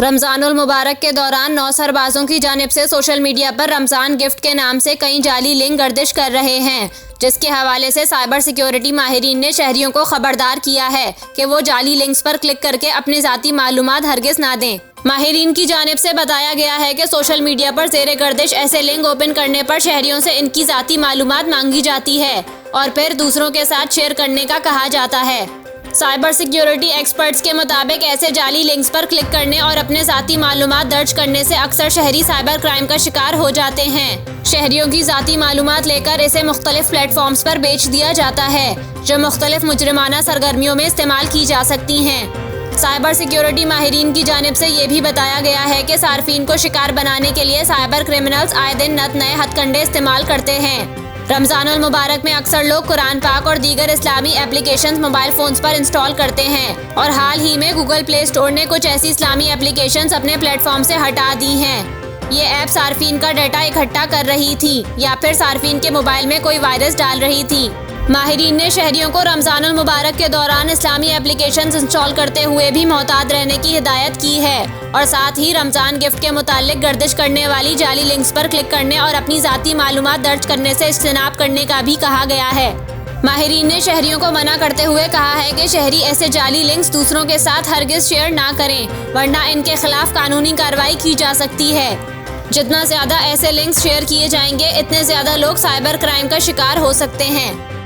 रमजानुल मुबारक के दौरान नौसरबाजों की जानिब से सोशल मीडिया पर रमजान गिफ्ट के नाम से कई जाली लिंक गर्दिश कर रहे हैं, जिसके हवाले से साइबर सिक्योरिटी माहिरीन ने शहरियों को खबरदार किया है कि वो जाली लिंक्स पर क्लिक करके अपनी जाती मालूमात हरगिज ना दें। माहिरीन की जानिब से बताया गया है कि सोशल मीडिया पर ज़ेरे गर्दिश ऐसे लिंक ओपन करने पर शहरियों से इनकी जाती मालूमात मांगी जाती है और फिर दूसरों के साथ शेयर करने का कहा जाता है। साइबर सिक्योरिटी एक्सपर्ट्स के मुताबिक ऐसे जाली लिंक्स पर क्लिक करने और अपने ज़ाती मालूमात दर्ज करने से अक्सर शहरी साइबर क्राइम का शिकार हो जाते हैं। शहरियों की ज़ाती मालूमात लेकर इसे मुख्तलिफ प्लेटफॉर्म्स पर बेच दिया जाता है, जो मुख्तलिफ मुजरिमाना सरगर्मियों में इस्तेमाल की जा सकती हैं। साइबर सिक्योरिटी माहिरीन की जानिब से ये भी बताया गया है कि सार्फिन को शिकार बनाने के लिए साइबर क्रिमिनल्स आए दिन नए हथकंडे इस्तेमाल करते हैं। रमजानुल मुबारक में अक्सर लोग कुरान पाक और दीगर इस्लामी एप्लीकेशंस मोबाइल फ़ोन्स पर इंस्टॉल करते हैं और हाल ही में गूगल प्ले स्टोर ने कुछ ऐसी इस्लामी एप्लीकेशंस अपने प्लेटफॉर्म से हटा दी हैं। ये ऐप सार्फिन का डाटा इकट्ठा कर रही थी या फिर सार्फिन के मोबाइल में कोई वायरस डाल रही थी। माहिरीन ने शहरियों को रमजानुल मुबारक के दौरान इस्लामी एप्लीकेशंस इंस्टॉल करते हुए भी मोहतात रहने की हिदायत की है और साथ ही रमजान गिफ्ट के मुताल्लिक गर्दिश करने वाली जाली लिंक्स पर क्लिक करने और अपनी ज़ाती मालूमात दर्ज करने से इज्तनाब करने का भी कहा गया है। माहिरीन ने शहरियों को मना करते हुए कहा है कि शहरी ऐसे जाली लिंक्स दूसरों के साथ हरगिज शेयर ना करें, वरना इनके खिलाफ कानूनी कार्रवाई की जा सकती है। जितना ज़्यादा ऐसे लिंक्स शेयर किए जाएंगे, इतने ज़्यादा लोग साइबर क्राइम का शिकार हो सकते हैं।